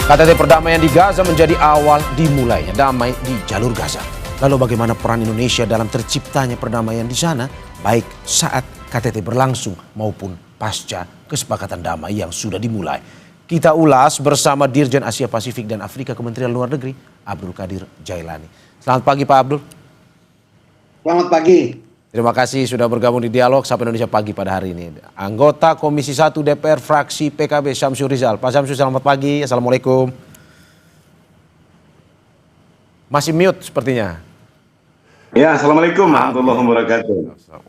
KTT perdamaian di Gaza menjadi awal dimulainya damai di jalur Gaza. Lalu bagaimana peran Indonesia dalam terciptanya perdamaian di sana, baik saat KTT berlangsung maupun pasca kesepakatan damai yang sudah dimulai. Kita ulas bersama Dirjen Asia Pasifik dan Afrika Kementerian Luar Negeri, Abdul Qadir Jailani. Selamat pagi Pak Abdul. Selamat pagi. Terima kasih sudah bergabung di Dialog Sapa Indonesia Pagi pada hari ini. Anggota Komisi 1 DPR fraksi PKB Syamsul Rizal. Pak Syamsul, selamat pagi. Assalamualaikum. Masih mute sepertinya. Ya, assalamualaikum warahmatullahi wabarakatuh.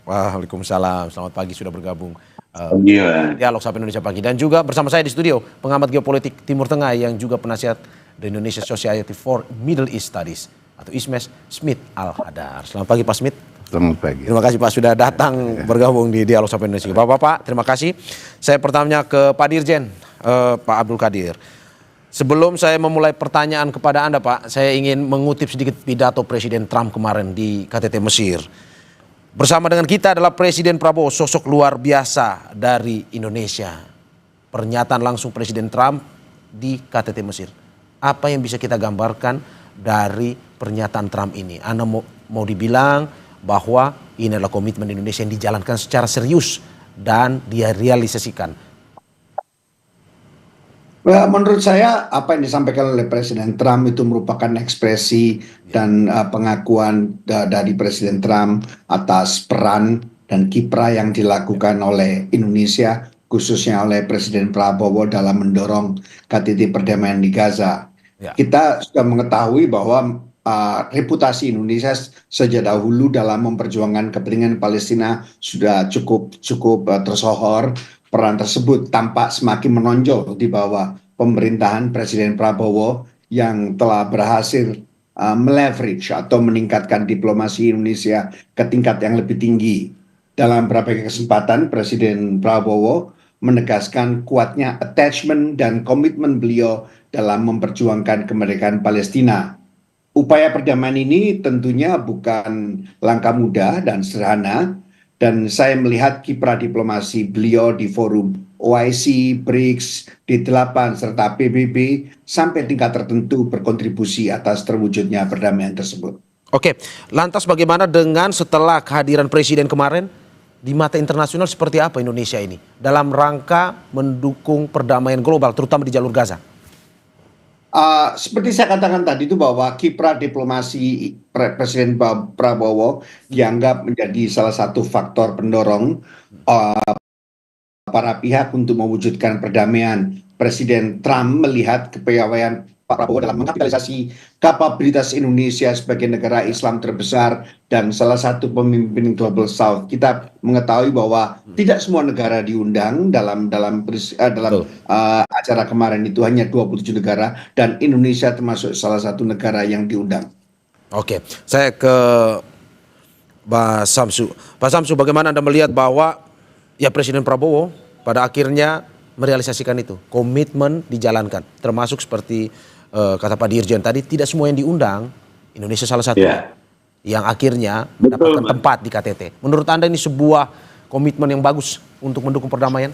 Waalaikumsalam. Selamat pagi sudah bergabung. Dialog Sapa Indonesia Pagi. Dan juga bersama saya di studio pengamat geopolitik Timur Tengah yang juga penasihat The Indonesia Society for Middle East Studies atau ISMES, Smith Al-Hadar. Selamat pagi Pak Smith. Selamat pagi. Terima kasih Pak sudah datang bergabung di Dialog Sapa Indonesia. Bapak-bapak, terima kasih. Saya pertamanya ke Pak Dirjen, Pak Abdul Qadir. Sebelum saya memulai pertanyaan kepada Anda Pak, saya ingin mengutip sedikit pidato Presiden Trump kemarin di KTT Mesir. Bersama dengan kita adalah Presiden Prabowo, sosok luar biasa dari Indonesia. Pernyataan langsung Presiden Trump di KTT Mesir. Apa yang bisa kita gambarkan dari pernyataan Trump ini? Anda mau dibilang bahwa ini adalah komitmen Indonesia yang dijalankan secara serius dan dia realisasikan. Menurut saya apa yang disampaikan oleh Presiden Trump itu merupakan ekspresi dan pengakuan dari Presiden Trump atas peran dan kiprah yang dilakukan oleh Indonesia, khususnya oleh Presiden Prabowo dalam mendorong KTT perdamaian di Gaza. Ya. Kita sudah mengetahui bahwa reputasi Indonesia sejak dahulu dalam memperjuangkan kepentingan Palestina sudah cukup tersohor. Peran tersebut tampak semakin menonjol di bawah pemerintahan Presiden Prabowo yang telah berhasil meleverage atau meningkatkan diplomasi Indonesia ke tingkat yang lebih tinggi. Dalam berbagai kesempatan Presiden Prabowo menegaskan kuatnya attachment dan komitmen beliau dalam memperjuangkan kemerdekaan Palestina. Upaya perdamaian ini tentunya bukan langkah mudah dan sederhana, dan saya melihat kiprah diplomasi beliau di forum OIC, BRICS, D8, serta PBB sampai tingkat tertentu berkontribusi atas terwujudnya perdamaian tersebut. Oke, lantas bagaimana dengan setelah kehadiran Presiden kemarin, di mata internasional seperti apa Indonesia ini dalam rangka mendukung perdamaian global, terutama di jalur Gaza? Seperti saya katakan tadi itu bahwa kiprah diplomasi Presiden Prabowo dianggap menjadi salah satu faktor pendorong para pihak untuk mewujudkan perdamaian. Presiden Trump melihat kepiawaian Pak Prabowo dalam mengkapitalisasi kapabilitas Indonesia sebagai negara Islam terbesar dan salah satu pemimpin Global South. Kita mengetahui bahwa tidak semua negara diundang dalam acara kemarin itu, hanya 27 negara dan Indonesia termasuk salah satu negara yang diundang. Oke, saya ke Pak Syamsul. Pak Syamsul, bagaimana Anda melihat bahwa ya Presiden Prabowo pada akhirnya merealisasikan itu, komitmen dijalankan, termasuk seperti kata Pak Dirjen tadi, tidak semua yang diundang, Indonesia salah satu yang akhirnya mendapatkan tempat di KTT. Menurut Anda ini sebuah komitmen yang bagus untuk mendukung perdamaian?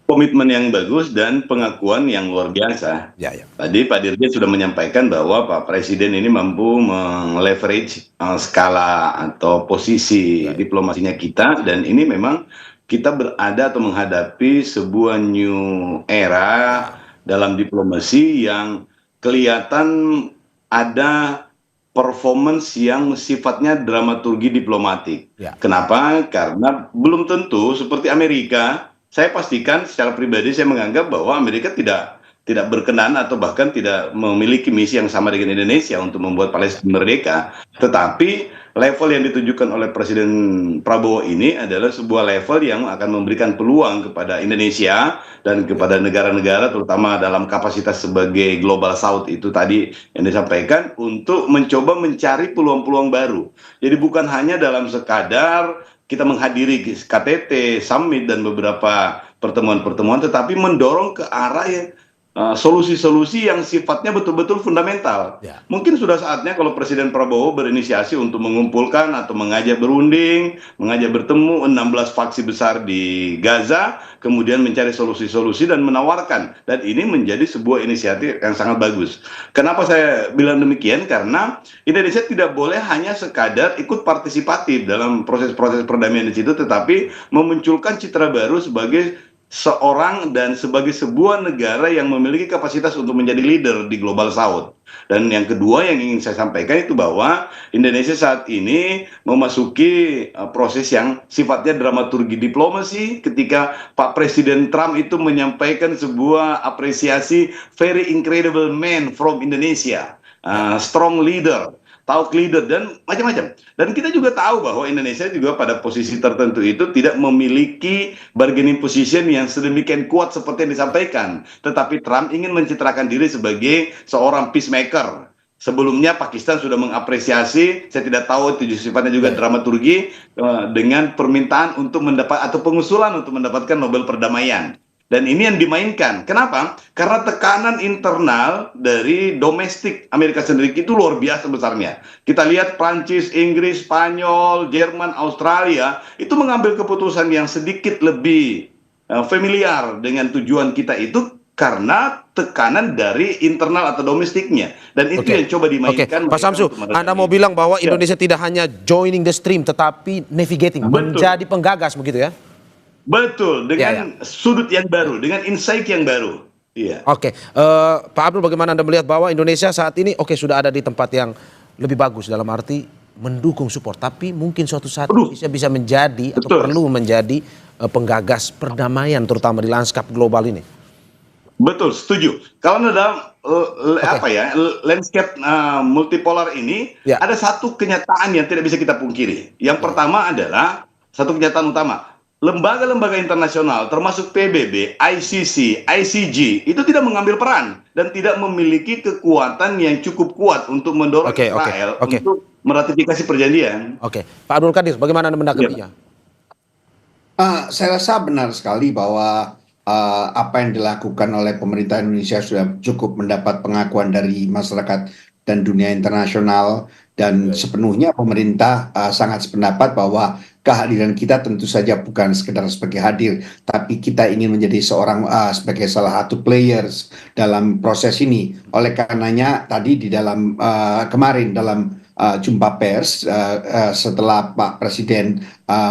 Komitmen yang bagus dan pengakuan yang luar biasa. Tadi Pak Dirjen sudah menyampaikan bahwa Pak Presiden ini mampu meleverage skala atau posisi diplomasinya kita, dan ini memang kita berada atau menghadapi sebuah new era dalam diplomasi yang kelihatan ada performance yang sifatnya dramaturgi diplomatik. Kenapa? Karena belum tentu seperti Amerika. Saya pastikan secara pribadi saya menganggap bahwa Amerika tidak berkenan atau bahkan tidak memiliki misi yang sama dengan Indonesia untuk membuat Palestina merdeka. Tetapi level yang ditujukan oleh Presiden Prabowo ini adalah sebuah level yang akan memberikan peluang kepada Indonesia dan kepada negara-negara, terutama dalam kapasitas sebagai Global South itu tadi yang disampaikan, untuk mencoba mencari peluang-peluang baru. Jadi bukan hanya dalam sekadar kita menghadiri KTT, summit dan beberapa pertemuan-pertemuan, tetapi mendorong ke arah yang solusi-solusi yang sifatnya betul-betul fundamental. Ya. Mungkin sudah saatnya kalau Presiden Prabowo berinisiasi untuk mengumpulkan atau mengajak berunding, mengajak bertemu 16 faksi besar di Gaza, kemudian mencari solusi-solusi dan menawarkan. Dan ini menjadi sebuah inisiatif yang sangat bagus. Kenapa saya bilang demikian? Karena Indonesia tidak boleh hanya sekadar ikut partisipatif dalam proses-proses perdamaian di situ, tetapi memunculkan citra baru sebagai seorang dan sebagai sebuah negara yang memiliki kapasitas untuk menjadi leader di Global South. Dan yang kedua yang ingin saya sampaikan itu bahwa Indonesia saat ini memasuki proses yang sifatnya dramaturgi diplomasi ketika Pak Presiden Trump itu menyampaikan sebuah apresiasi very incredible man from Indonesia, strong leader, talk leader, dan macam-macam. Dan kita juga tahu bahwa Indonesia juga pada posisi tertentu itu tidak memiliki bargaining position yang sedemikian kuat seperti yang disampaikan. Tetapi Trump ingin mencitrakan diri sebagai seorang peacemaker. Sebelumnya Pakistan sudah mengapresiasi, saya tidak tahu itu sifatnya juga dramaturgi, dengan permintaan untuk mendapat atau pengusulan untuk mendapatkan Nobel Perdamaian. Dan ini yang dimainkan. Kenapa? Karena tekanan internal dari domestik Amerika sendiri itu luar biasa besarnya. Kita lihat Prancis, Inggris, Spanyol, Jerman, Australia itu mengambil keputusan yang sedikit lebih familiar dengan tujuan kita itu karena tekanan dari internal atau domestiknya. Dan itu yang coba dimainkan. Pak Samsu, Anda mau bilang bahwa Indonesia tidak hanya joining the stream tetapi navigating, menjadi penggagas begitu ya? Betul, dengan sudut yang baru, dengan insight yang baru. Iya. Oke, Pak Abdul, bagaimana Anda melihat bahwa Indonesia saat ini sudah ada di tempat yang lebih bagus dalam arti mendukung support, tapi mungkin suatu saat Indonesia bisa menjadi atau perlu menjadi penggagas perdamaian terutama di lanskap global ini. Betul, setuju. Kalau dalam landscape multipolar ini ada satu kenyataan yang tidak bisa kita pungkiri. Yang pertama adalah satu kenyataan utama. Lembaga-lembaga internasional termasuk PBB, ICC, ICG itu tidak mengambil peran dan tidak memiliki kekuatan yang cukup kuat untuk mendorong Israel untuk meratifikasi perjanjian. Pak Abdul Qadir, bagaimana Anda menanggapinya? Saya rasa benar sekali bahwa apa yang dilakukan oleh pemerintah Indonesia sudah cukup mendapat pengakuan dari masyarakat dan dunia internasional, dan sepenuhnya pemerintah sangat sependapat bahwa kehadiran kita tentu saja bukan sekedar sebagai hadir, tapi kita ingin menjadi sebagai salah satu players dalam proses ini. Oleh karenanya tadi di dalam kemarin dalam jumpa pers setelah Pak Presiden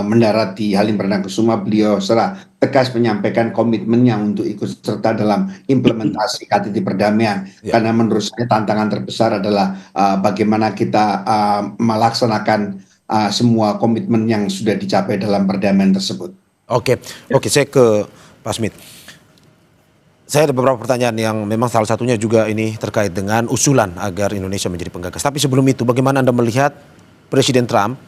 mendarat di Halim Perdanakusuma, beliau secara tegas menyampaikan komitmennya untuk ikut serta dalam implementasi KTT perdamaian. Karena menurut saya tantangan terbesar adalah bagaimana kita melaksanakan semua komitmen yang sudah dicapai dalam perdamaian tersebut. Oke, saya ke Pak Smith. Saya ada beberapa pertanyaan yang memang salah satunya juga ini terkait dengan usulan agar Indonesia menjadi penggagas. Tapi sebelum itu, bagaimana Anda melihat Presiden Trump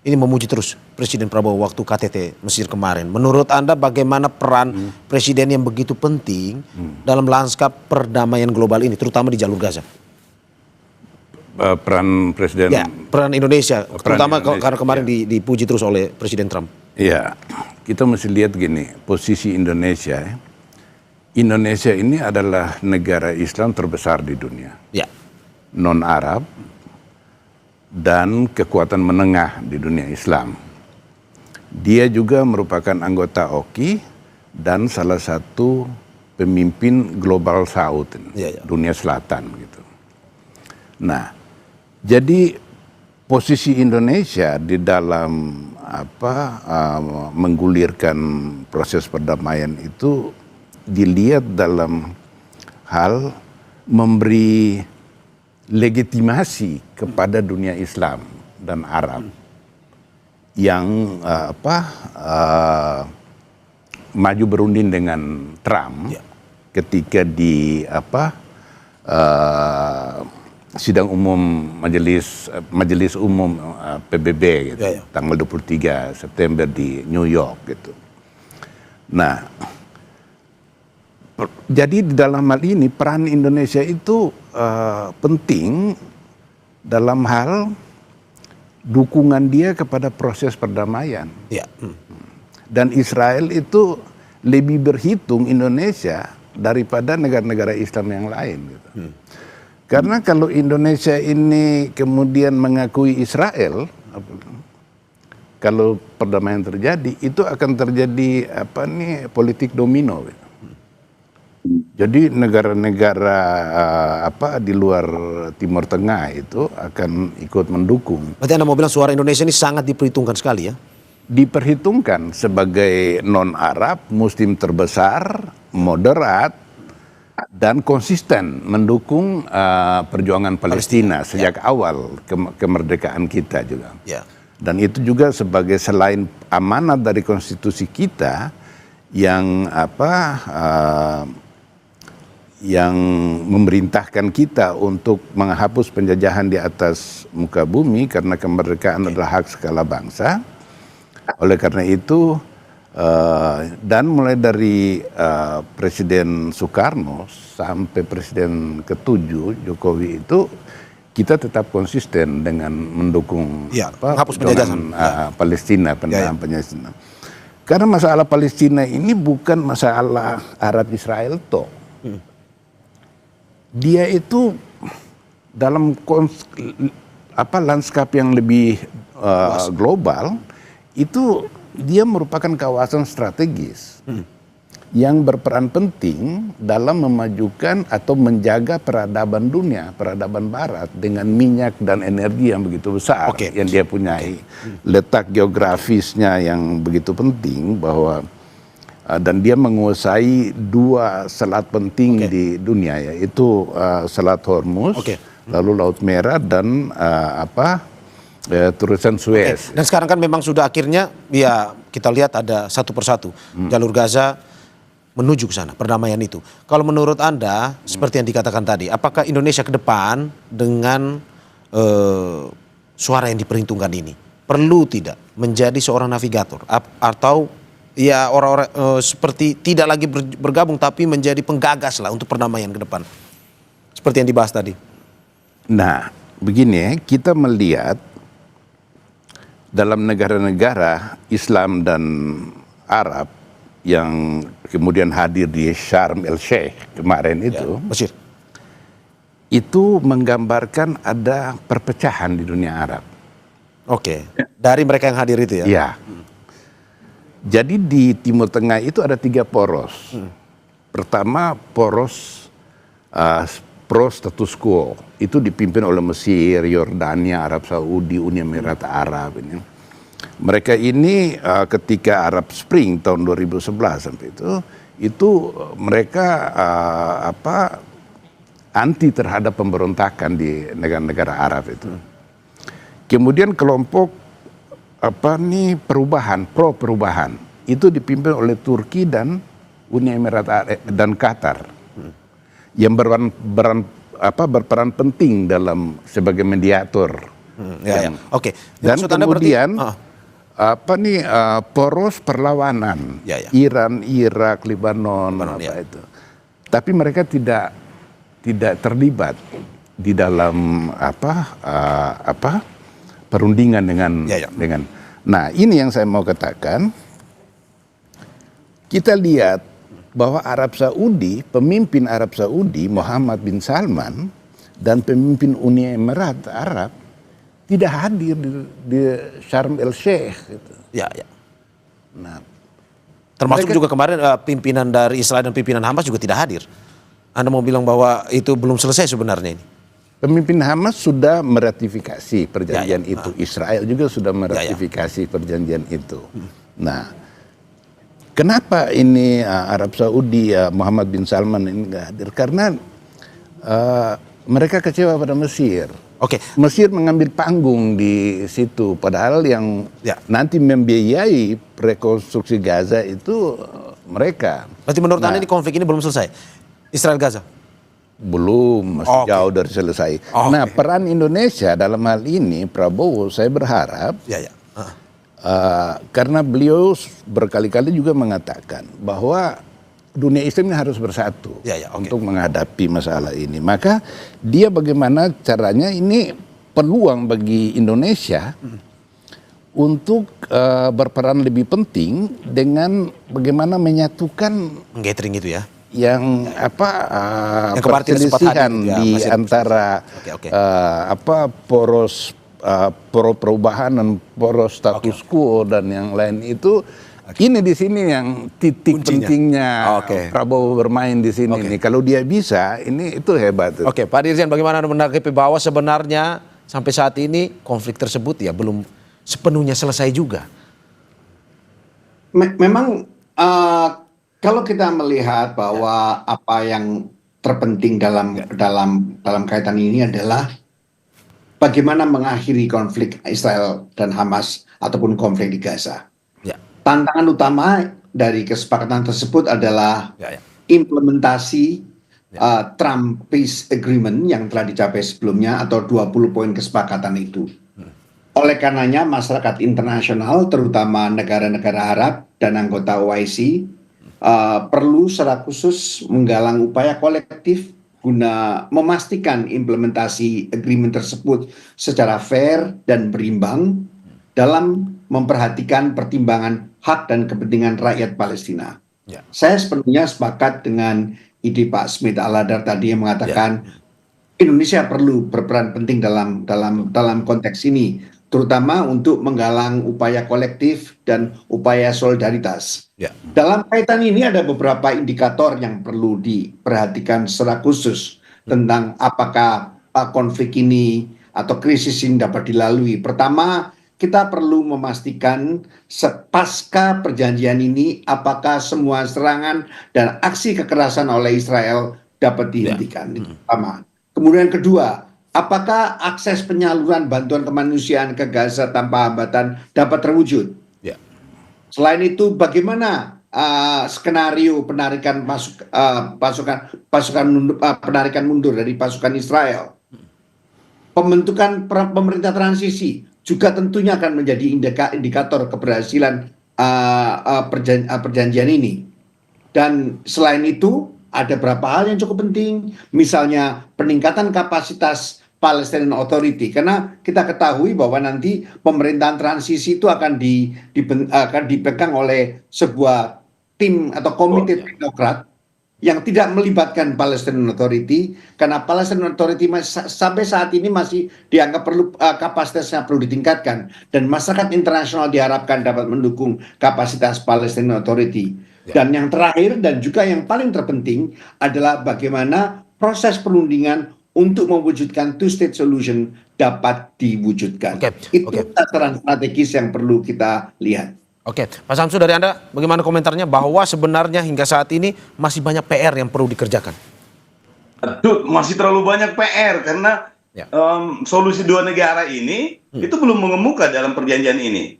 ini memuji terus Presiden Prabowo waktu KTT Mesir kemarin? Menurut Anda bagaimana peran Presiden yang begitu penting dalam lanskap perdamaian global ini, terutama di jalur Gaza? Peran Presiden? Ya, peran Indonesia, terutama karena kemarin dipuji terus oleh Presiden Trump. Iya, kita mesti lihat gini, posisi Indonesia. Indonesia ini adalah negara Islam terbesar di dunia. Ya. Non-Arab dan kekuatan menengah di dunia Islam. Dia juga merupakan anggota OKI dan salah satu pemimpin Global South, dunia selatan gitu. Nah, jadi posisi Indonesia di dalam menggulirkan proses perdamaian itu dilihat dalam hal memberi legitimasi kepada dunia Islam dan Arab yang maju berunding dengan Trump ketika di sidang umum majelis umum PBB gitu, tanggal 23 September di New York gitu. Nah, jadi di dalam hal ini peran Indonesia itu penting dalam hal dukungan dia kepada proses perdamaian. Dan Israel itu lebih berhitung Indonesia daripada negara-negara Islam yang lain. Gitu. Karena kalau Indonesia ini kemudian mengakui Israel, kalau perdamaian terjadi, itu akan terjadi politik domino. Gitu. Jadi negara-negara di luar Timur Tengah itu akan ikut mendukung. Berarti Anda mau bilang suara Indonesia ini sangat diperhitungkan sekali ya? Diperhitungkan sebagai non-Arab, Muslim terbesar, moderat, dan konsisten mendukung perjuangan Palestina sejak awal kemerdekaan kita juga. Ya. Dan itu juga sebagai selain amanat dari konstitusi kita yang yang memerintahkan kita untuk menghapus penjajahan di atas muka bumi karena kemerdekaan adalah hak segala bangsa. Oleh karena itu dan mulai dari Presiden Soekarno sampai Presiden ke-7 Jokowi itu kita tetap konsisten dengan mendukung hapus penjajahan Palestina, pendahan Palestina. Karena masalah Palestina ini bukan masalah Arab Israel toh. Dia itu dalam lanskap yang lebih global itu dia merupakan kawasan strategis yang berperan penting dalam memajukan atau menjaga peradaban dunia, peradaban barat dengan minyak dan energi yang begitu besar yang dia punyai. Letak geografisnya yang begitu penting bahwa dan dia menguasai 2 selat penting di dunia, yaitu Selat Hormuz, lalu Laut Merah dan Terusan Suez. Dan sekarang kan memang sudah akhirnya ya kita lihat ada satu persatu jalur Gaza menuju ke sana, perdamaian itu. Kalau menurut Anda, seperti yang dikatakan tadi, apakah Indonesia ke depan dengan suara yang diperhitungkan ini perlu tidak menjadi seorang navigator atau ya orang-orang seperti tidak lagi bergabung tapi menjadi penggagas lah untuk perdamaian ke depan, seperti yang dibahas tadi? Nah, begini ya, kita melihat dalam negara-negara Islam dan Arab yang kemudian hadir di Sharm el Sheikh kemarin itu, Mesir, itu menggambarkan ada perpecahan di dunia Arab. Dari mereka yang hadir itu ya? Ya. Jadi di Timur Tengah itu ada 3 poros. Pertama poros pro status quo, itu dipimpin oleh Mesir, Yordania, Arab Saudi, Uni Emirat Arab ini. Mereka ini ketika Arab Spring tahun 2011 sampai itu mereka anti terhadap pemberontakan di negara-negara Arab itu. Kemudian kelompok pro perubahan itu dipimpin oleh Turki dan Uni Emirat Arab dan Qatar yang berperan penting dalam sebagai mediator. Dan kemudian poros perlawanan Iran, Irak, Lebanon, itu. Tapi mereka tidak terlibat di dalam perundingan dengan. Nah, ini yang saya mau katakan. Kita lihat bahwa pemimpin Arab Saudi Muhammad bin Salman dan pemimpin Uni Emirat Arab tidak hadir di Sharm el Sheikh gitu. Nah, termasuk juga kemarin pimpinan dari Israel dan pimpinan Hamas juga tidak hadir. Anda mau bilang bahwa itu belum selesai sebenarnya ini? Pemimpin Hamas sudah meratifikasi perjanjian itu. Israel juga sudah meratifikasi perjanjian itu. Nah, kenapa ini Arab Saudi Muhammad bin Salman ini nggak hadir? Karena mereka kecewa pada Mesir. Mesir mengambil panggung di situ, padahal yang nanti membiayai rekonstruksi Gaza itu mereka. Berarti menurut Anda ini konflik ini belum selesai? Israel Gaza? Belum, masih jauh dari selesai. Nah, peran Indonesia dalam hal ini, Prabowo, saya berharap, karena beliau berkali-kali juga mengatakan bahwa dunia Islam ini harus bersatu untuk menghadapi masalah ini. Maka dia bagaimana caranya ini peluang bagi Indonesia untuk berperan lebih penting dengan bagaimana menyatukan gathering itu ya. yang Yang kemarin tidak sempat perselisihan hadir, ya, di masih antara Oke. poros pro perubahan dan poros status quo dan yang lain itu. Ini di sini yang titik Kuncinya. pentingnya Prabowo bermain di sini nih. Kalau dia bisa, itu hebat. Oke, Pak Dirjen, bagaimana Anda menanggapi bahwa sebenarnya sampai saat ini konflik tersebut ya belum sepenuhnya selesai juga? Memang kalau kita melihat bahwa apa yang terpenting dalam kaitan ini adalah bagaimana mengakhiri konflik Israel dan Hamas ataupun konflik di Gaza. Ya. Tantangan utama dari kesepakatan tersebut adalah implementasi Trump Peace Agreement yang telah dicapai sebelumnya atau 20 poin kesepakatan itu. Oleh karenanya masyarakat internasional terutama negara-negara Arab dan anggota OIC perlu secara khusus menggalang upaya kolektif guna memastikan implementasi agreement tersebut secara fair dan berimbang dalam memperhatikan pertimbangan hak dan kepentingan rakyat Palestina. Saya sepenuhnya sepakat dengan ide Pak Smith Al-Hadar tadi yang mengatakan Indonesia perlu berperan penting dalam konteks ini, terutama untuk menggalang upaya kolektif dan upaya solidaritas. Dalam kaitan ini ada beberapa indikator yang perlu diperhatikan secara khusus tentang apakah konflik ini atau krisis ini dapat dilalui. Pertama, kita perlu memastikan pasca perjanjian ini apakah semua serangan dan aksi kekerasan oleh Israel dapat dihentikan. Itu pertama. Kemudian kedua, apakah akses penyaluran bantuan kemanusiaan ke Gaza tanpa hambatan dapat terwujud? Selain itu, bagaimana skenario penarikan penarikan mundur dari pasukan Israel? Pembentukan pemerintah transisi juga tentunya akan menjadi indikator keberhasilan perjanjian ini. Dan selain itu, ada beberapa hal yang cukup penting, misalnya peningkatan kapasitas Palestinian Authority, karena kita ketahui bahwa nanti pemerintahan transisi itu akan dipegang oleh sebuah tim atau komite teknokrat yang tidak melibatkan Palestinian Authority, karena Palestinian Authority sampai saat ini masih dianggap kapasitasnya perlu ditingkatkan, dan masyarakat internasional diharapkan dapat mendukung kapasitas Palestinian Authority. Dan yang terakhir dan juga yang paling terpenting adalah bagaimana proses perundingan untuk mewujudkan two-state solution dapat diwujudkan. Itu tataran strategis yang perlu kita lihat. Oke, Pak Samsu, dari Anda bagaimana komentarnya bahwa sebenarnya hingga saat ini masih banyak PR yang perlu dikerjakan? Aduh, masih terlalu banyak PR karena solusi dua negara ini itu belum mengemuka dalam perjanjian ini.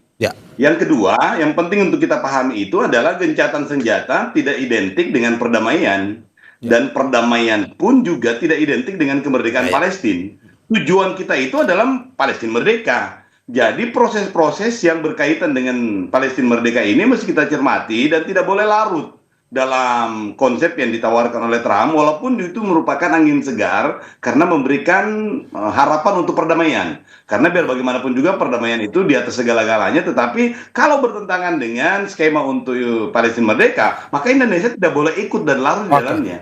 Yang kedua, yang penting untuk kita pahami itu adalah gencatan senjata tidak identik dengan perdamaian. Dan perdamaian pun juga tidak identik dengan kemerdekaan Palestina. Tujuan kita itu adalah Palestina merdeka. Jadi proses-proses yang berkaitan dengan Palestina merdeka ini mesti kita cermati dan tidak boleh larut dalam konsep yang ditawarkan oleh Trump, walaupun itu merupakan angin segar karena memberikan harapan untuk perdamaian. Karena biar bagaimanapun juga perdamaian itu di atas segala-galanya, tetapi kalau bertentangan dengan skema untuk Palestina merdeka, maka Indonesia tidak boleh ikut dan larut di dalamnya.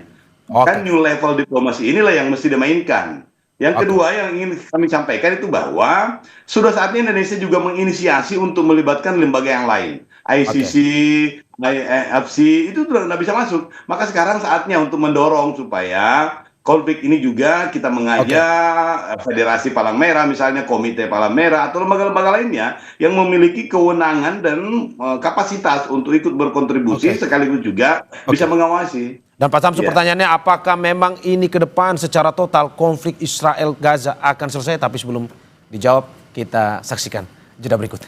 Kan new level diplomasi inilah yang mesti dimainkan. Yang kedua yang ingin kami sampaikan itu bahwa sudah saatnya Indonesia juga menginisiasi untuk melibatkan lembaga yang lain. ICC, IFC itu sudah tidak bisa masuk. Maka sekarang saatnya untuk mendorong supaya konflik ini juga kita mengajak Federasi Palang Merah, misalnya Komite Palang Merah atau lembaga-lembaga lainnya yang memiliki kewenangan dan kapasitas untuk ikut berkontribusi sekaligus juga bisa mengawasi. Dan Pak Samsu, pertanyaannya apakah memang ini ke depan secara total konflik Israel-Gaza akan selesai? Tapi sebelum dijawab kita saksikan jeda berikut.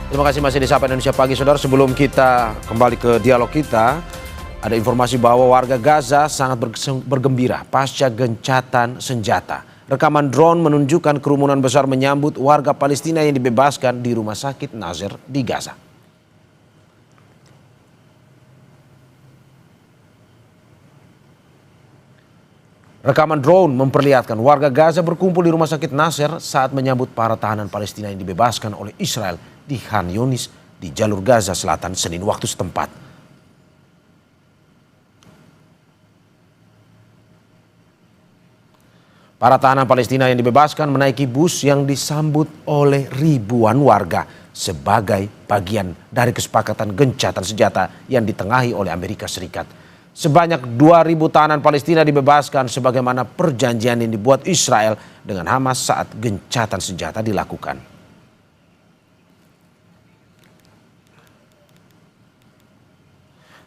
Terima kasih masih di Sapa Indonesia Pagi, saudara. Sebelum kita kembali ke dialog kita, ada informasi bahwa warga Gaza sangat bergembira pasca gencatan senjata. Rekaman drone menunjukkan kerumunan besar menyambut warga Palestina yang dibebaskan di rumah sakit Nasser di Gaza. Rekaman drone memperlihatkan warga Gaza berkumpul di rumah sakit Nasser saat menyambut para tahanan Palestina yang dibebaskan oleh Israel di Khan Yunis di jalur Gaza Selatan Senin waktu setempat. Para tahanan Palestina yang dibebaskan menaiki bus yang disambut oleh ribuan warga sebagai bagian dari kesepakatan gencatan senjata yang ditengahi oleh Amerika Serikat. Sebanyak 2.000 tahanan Palestina dibebaskan sebagaimana perjanjian yang dibuat Israel dengan Hamas saat gencatan senjata dilakukan.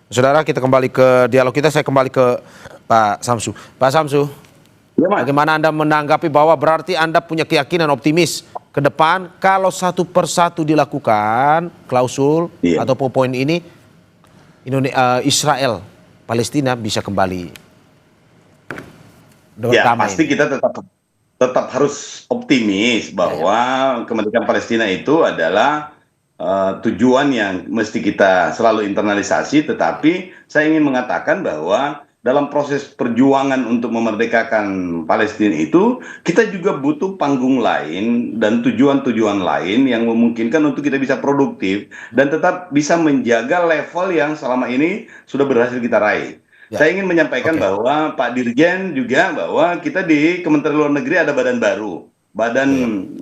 Saudara, kita kembali ke dialog kita. Saya kembali ke Pak Samsu. Pak Samsu, ya, bagaimana Anda menanggapi bahwa berarti Anda punya keyakinan optimis ke depan kalau satu persatu dilakukan klausul atau poin ini Israel Palestina bisa kembali ya, pasti kita tetap harus optimis bahwa kemerdekaan Palestina itu adalah tujuan yang mesti kita selalu internalisasi, tetapi saya ingin mengatakan bahwa dalam proses perjuangan untuk memerdekakan Palestina itu, kita juga butuh panggung lain dan tujuan-tujuan lain yang memungkinkan untuk kita bisa produktif dan tetap bisa menjaga level yang selama ini sudah berhasil kita raih. Ya. Saya ingin menyampaikan bahwa Pak Dirjen juga bahwa kita di Kementerian Luar Negeri ada badan baru, Badan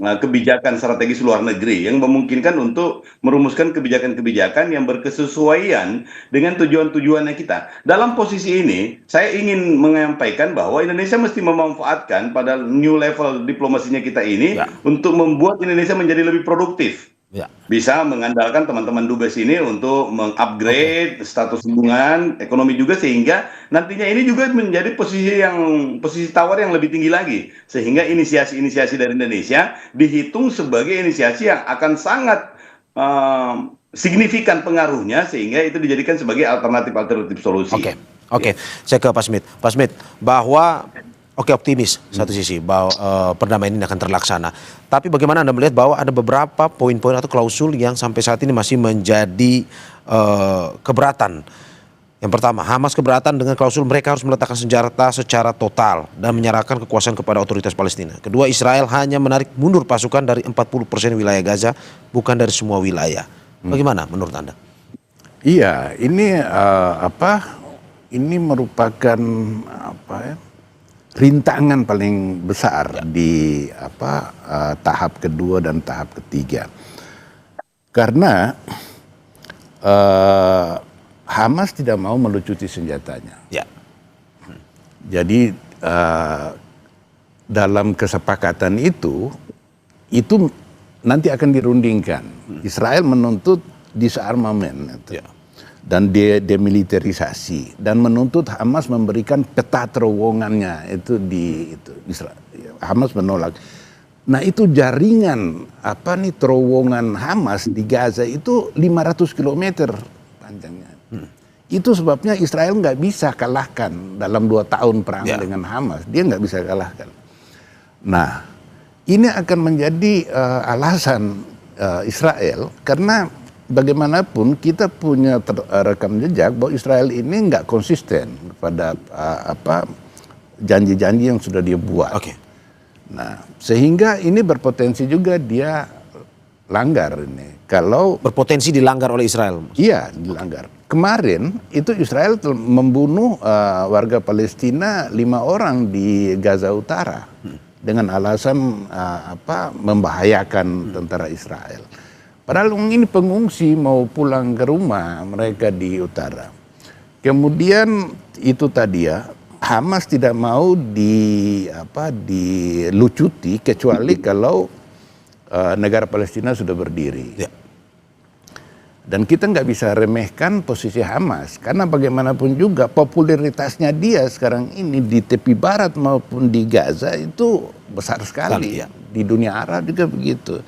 Kebijakan Strategis Luar Negeri yang memungkinkan untuk merumuskan kebijakan-kebijakan yang berkesesuaian dengan tujuan-tujuannya kita. Dalam posisi ini, saya ingin menyampaikan bahwa Indonesia mesti memanfaatkan pada new level diplomasinya kita ini untuk membuat Indonesia menjadi lebih produktif. Bisa mengandalkan teman-teman dubes ini untuk mengupgrade status hubungan ekonomi juga, sehingga nantinya ini juga menjadi posisi tawar yang lebih tinggi lagi, sehingga inisiasi-inisiasi dari Indonesia dihitung sebagai inisiasi yang akan sangat signifikan pengaruhnya, sehingga itu dijadikan sebagai alternatif solusi. Oke. Saya ke Pak Smith. Pak Smith, bahwa optimis satu sisi bahwa perdamaian ini akan terlaksana. Tapi bagaimana Anda melihat bahwa ada beberapa poin-poin atau klausul yang sampai saat ini masih menjadi keberatan. Yang pertama, Hamas keberatan dengan klausul mereka harus meletakkan senjata secara total dan menyerahkan kekuasaan kepada otoritas Palestina. Kedua, Israel hanya menarik mundur pasukan dari 40% wilayah Gaza, bukan dari semua wilayah. Bagaimana menurut Anda? Iya, ini ini merupakan rintangan paling besar di tahap kedua dan tahap ketiga, karena Hamas tidak mau melucuti senjatanya. Jadi dalam kesepakatan itu nanti akan dirundingkan. Israel menuntut disarmament dan demilitarisasi, dan menuntut Hamas memberikan peta terowongannya itu Israel. Hamas menolak. Nah, itu jaringan terowongan Hamas di Gaza itu 500 km panjangnya. Itu sebabnya Israel nggak bisa kalahkan dalam 2 tahun perang dengan Hamas. Dia nggak bisa kalahkan. Nah, ini akan menjadi alasan Israel, karena bagaimanapun kita punya rekam jejak bahwa Israel ini nggak konsisten pada janji-janji yang sudah dia buat. Nah, sehingga ini berpotensi juga dia langgar ini. Kalau berpotensi dilanggar oleh Israel. Iya, dilanggar. Kemarin itu Israel membunuh warga Palestina 5 orang di Gaza Utara dengan alasan membahayakan tentara Israel. Padahal ini pengungsi mau pulang ke rumah mereka di utara. Kemudian itu tadi Hamas tidak mau dilucuti kecuali kalau negara Palestina sudah berdiri. Dan kita nggak bisa remehkan posisi Hamas, karena bagaimanapun juga popularitasnya dia sekarang ini di tepi barat maupun di Gaza itu besar sekali. Di dunia Arab juga begitu.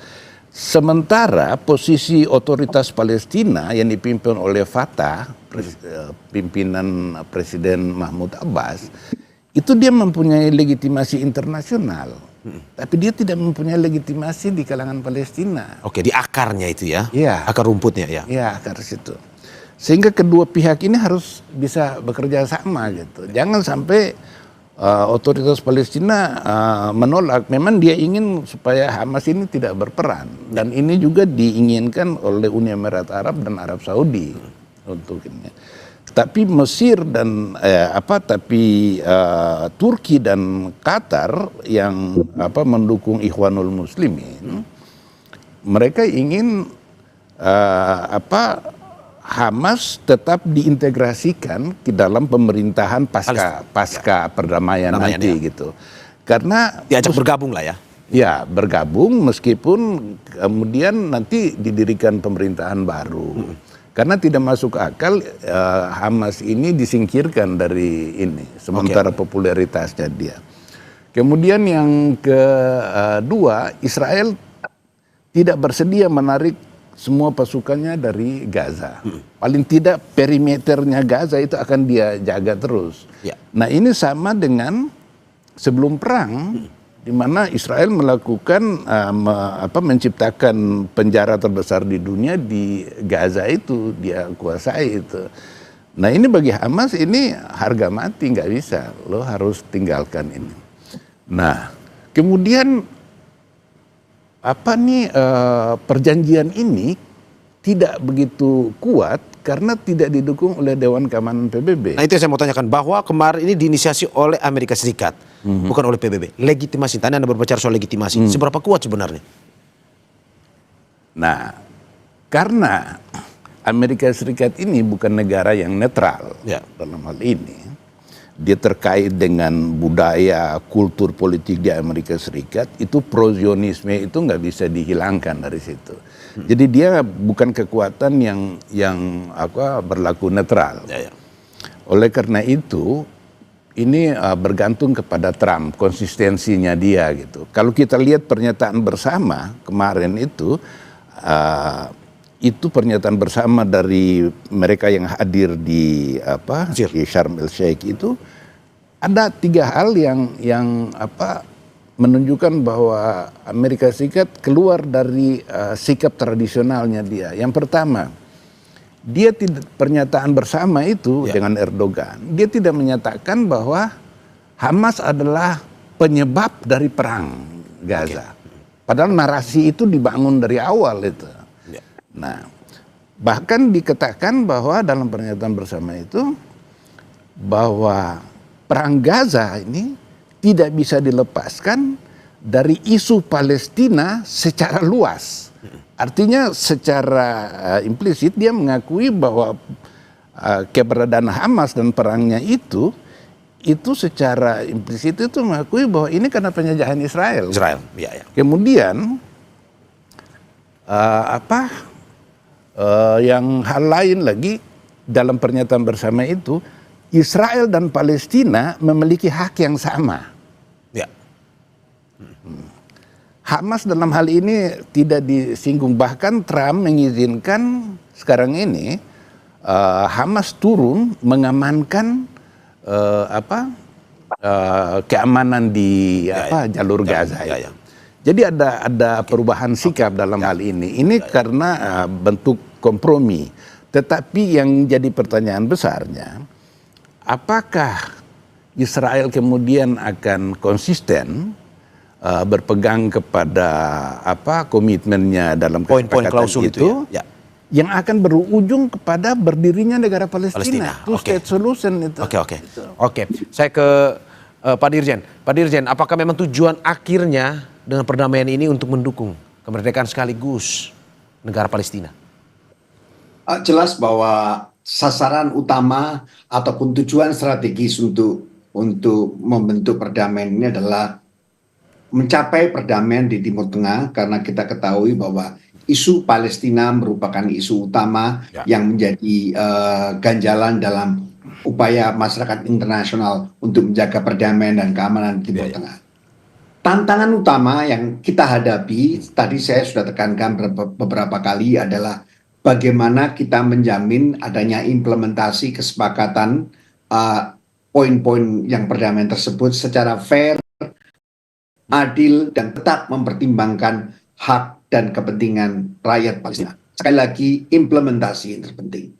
Sementara posisi otoritas Palestina yang dipimpin oleh Fatah, pimpinan Presiden Mahmud Abbas, itu dia mempunyai legitimasi internasional. Tapi dia tidak mempunyai legitimasi di kalangan Palestina. Di akarnya itu ya? Akar rumputnya ya? Iya, akar situ. Sehingga kedua pihak ini harus bisa bekerja sama gitu. Jangan sampai otoritas Palestina menolak. Memang dia ingin supaya Hamas ini tidak berperan, dan ini juga diinginkan oleh Uni Emirat Arab dan Arab Saudi untuk ini. Tapi Mesir dan Turki dan Qatar yang mendukung Ikhwanul Muslimin, mereka ingin Hamas tetap diintegrasikan ke dalam pemerintahan pasca perdamaian nanti gitu. Karena diajak bergabung lah ya. Ya, bergabung meskipun kemudian nanti didirikan pemerintahan baru. Karena tidak masuk akal Hamas ini disingkirkan dari ini, sementara popularitasnya dia. Kemudian yang kedua, Israel tidak bersedia menarik semua pasukannya dari Gaza. Paling tidak perimeternya Gaza itu akan dia jaga terus. Ya. Nah, ini sama dengan sebelum perang, di mana Israel melakukan menciptakan penjara terbesar di dunia di Gaza itu, dia kuasai itu. Nah, ini bagi Hamas ini harga mati, nggak bisa, lo harus tinggalkan ini. Nah, kemudian perjanjian ini tidak begitu kuat karena tidak didukung oleh Dewan Keamanan PBB. Nah, itu yang saya mau tanyakan, bahwa kemarin ini diinisiasi oleh Amerika Serikat, bukan oleh PBB. Legitimasi, tadi Anda berbicara soal legitimasi, seberapa kuat sebenarnya? Nah, karena Amerika Serikat ini bukan negara yang netral dalam hal ini. Dia terkait dengan budaya, kultur politik di Amerika Serikat, itu pro-Zionisme itu nggak bisa dihilangkan dari situ. Jadi dia bukan kekuatan yang berlaku netral. Oleh karena itu, ini bergantung kepada Trump, konsistensinya dia gitu. Kalau kita lihat pernyataan bersama kemarin itu pernyataan bersama dari mereka yang hadir di Sharm el Sheikh itu, ada 3 hal yang menunjukkan bahwa Amerika Serikat keluar dari sikap tradisionalnya dia. Yang pertama, dia pernyataan bersama itu dengan Erdogan, dia tidak menyatakan bahwa Hamas adalah penyebab dari perang Gaza. Padahal narasi itu dibangun dari awal itu. Nah, bahkan dikatakan bahwa dalam pernyataan bersama itu bahwa perang Gaza ini tidak bisa dilepaskan dari isu Palestina secara luas. Artinya secara implisit dia mengakui bahwa keberadaan Hamas dan perangnya itu secara implisit itu mengakui bahwa ini karena penjajahan Israel. Kemudian yang hal lain lagi dalam pernyataan bersama itu, Israel dan Palestina memiliki hak yang sama. Hamas dalam hal ini tidak disinggung, bahkan Trump mengizinkan sekarang ini Hamas turun mengamankan keamanan di jalur Gaza. Jadi ada perubahan sikap dalam hal ini. Ini karena bentuk kompromi. Tetapi yang jadi pertanyaan besarnya, apakah Israel kemudian akan konsisten berpegang kepada komitmennya dalam poin-poin klausul itu yang akan berujung kepada berdirinya negara Palestina. Two state solution itu. Oke. Saya ke Pak Dirjen. Pak Dirjen, apakah memang tujuan akhirnya dengan perdamaian ini untuk mendukung kemerdekaan sekaligus negara Palestina? Jelas bahwa sasaran utama ataupun tujuan strategis untuk membentuk perdamaian ini adalah mencapai perdamaian di Timur Tengah, karena kita ketahui bahwa isu Palestina merupakan isu utama yang menjadi ganjalan dalam upaya masyarakat internasional untuk menjaga perdamaian dan keamanan di Timur Tengah. Tantangan utama yang kita hadapi, tadi saya sudah tekankan beberapa kali, adalah bagaimana kita menjamin adanya implementasi kesepakatan poin-poin yang perdamaian tersebut secara fair, adil, dan tetap mempertimbangkan hak dan kepentingan rakyat Palestina. Sekali lagi, implementasi yang terpenting.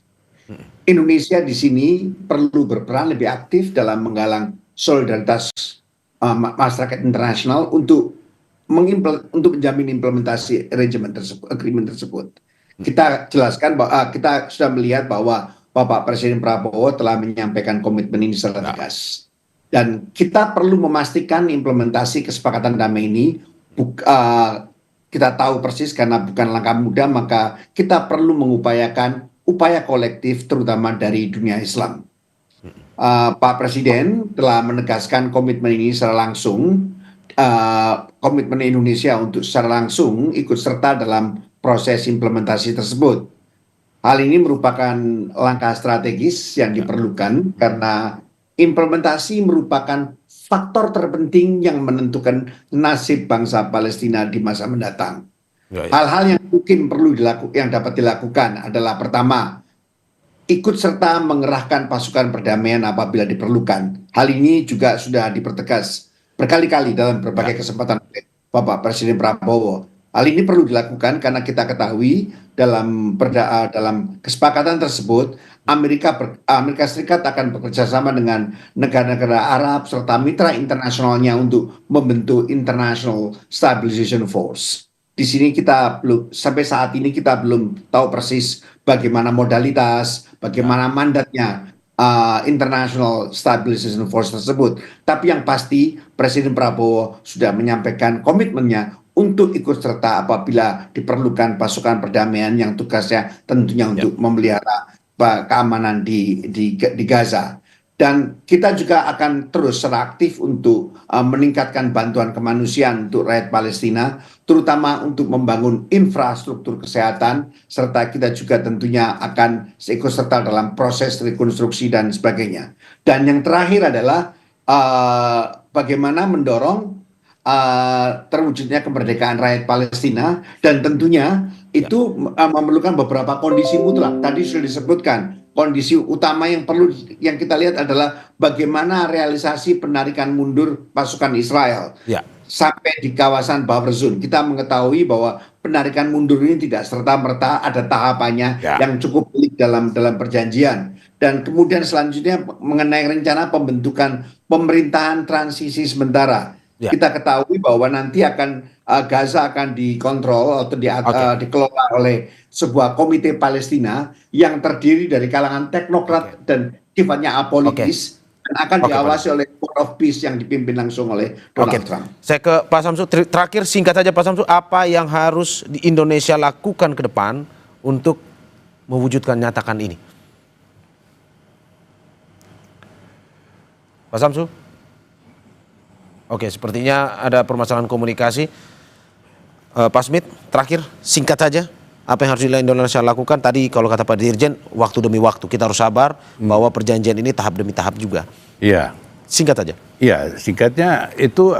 Indonesia di sini perlu berperan lebih aktif dalam menggalang solidaritas masyarakat internasional untuk menjamin implementasi agreement tersebut. Kita jelaskan bahwa kita sudah melihat bahwa Bapak Presiden Prabowo telah menyampaikan komitmen ini secara tegas. Dan kita perlu memastikan implementasi kesepakatan damai ini kita tahu persis karena bukan langkah mudah, maka kita perlu mengupayakan upaya kolektif terutama dari dunia Islam. Pak Presiden telah menegaskan komitmen ini secara langsung, komitmen Indonesia untuk secara langsung ikut serta dalam proses implementasi tersebut. Hal ini merupakan langkah strategis yang diperlukan karena implementasi merupakan faktor terpenting yang menentukan nasib bangsa Palestina di masa mendatang. Hal-hal yang mungkin yang dapat dilakukan adalah pertama, ikut serta mengerahkan pasukan perdamaian apabila diperlukan. Hal ini juga sudah dipertegas berkali-kali dalam berbagai kesempatan oleh Bapak Presiden Prabowo. Hal ini perlu dilakukan karena kita ketahui dalam kesepakatan tersebut Amerika Serikat akan bekerja sama dengan negara-negara Arab serta mitra internasionalnya untuk membentuk International Stabilization Force. Di sini sampai saat ini kita belum tahu persis bagaimana modalitas, bagaimana mandatnya International Stabilization Force tersebut. Tapi yang pasti Presiden Prabowo sudah menyampaikan komitmennya untuk ikut serta apabila diperlukan pasukan perdamaian yang tugasnya tentunya untuk memelihara keamanan di Gaza. Dan kita juga akan terus secara aktif untuk meningkatkan bantuan kemanusiaan untuk rakyat Palestina, terutama untuk membangun infrastruktur kesehatan, serta kita juga tentunya akan ikut serta dalam proses rekonstruksi dan sebagainya. Dan yang terakhir adalah bagaimana mendorong terwujudnya kemerdekaan rakyat Palestina, dan tentunya itu memerlukan beberapa kondisi mutlak. Tadi sudah disebutkan kondisi utama yang kita lihat adalah bagaimana realisasi penarikan mundur pasukan Israel sampai di kawasan buffer zone. Kita mengetahui bahwa penarikan mundur ini tidak serta-merta, ada tahapannya yang cukup pelik dalam perjanjian. Dan kemudian selanjutnya mengenai rencana pembentukan pemerintahan transisi sementara. Kita ketahui bahwa nanti Gaza akan dikontrol atau dikelola oleh sebuah komite Palestina yang terdiri dari kalangan teknokrat dan sifatnya apolitis, dan akan diawasi oleh Court of Peace yang dipimpin langsung oleh Donald Trump. Saya ke Pak Samsu, terakhir singkat saja Pak Samsu, apa yang harus di Indonesia lakukan ke depan untuk mewujudkan nyatakan ini? Pak Samsu? Oke, sepertinya ada permasalahan komunikasi. Pak Smith, terakhir singkat saja, apa yang harus Indonesia lakukan? Tadi kalau kata Pak Dirjen, waktu demi waktu, kita harus sabar bahwa perjanjian ini tahap demi tahap juga. Iya. Singkat saja. Iya, singkatnya itu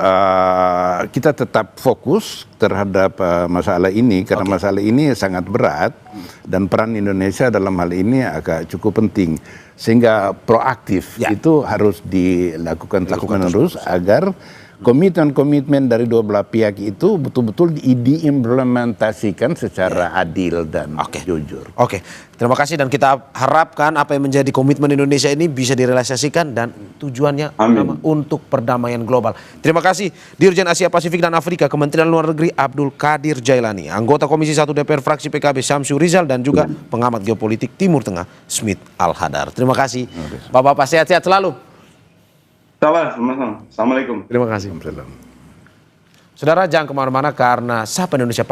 kita tetap fokus terhadap masalah ini, karena masalah ini sangat berat dan peran Indonesia dalam hal ini agak cukup penting. Sehingga proaktif itu harus dilakukan terus agar komitmen-komitmen dari dua belah pihak itu betul-betul diimplementasikan secara adil dan jujur. Oke, terima kasih, dan kita harapkan apa yang menjadi komitmen Indonesia ini bisa direalisasikan dan tujuannya untuk perdamaian global. Terima kasih Dirjen Asia Pasifik dan Afrika Kementerian Luar Negeri Abdul Qadir Jailani, anggota Komisi 1 DPR fraksi PKB Syamsu Rizal, dan juga pengamat geopolitik Timur Tengah Smith Al-Hadar. Terima kasih. Bapak-bapak sehat-sehat selalu. Assalamualaikum. Terima kasih. Saudara, jangan kemana-mana karena Sapa Indonesia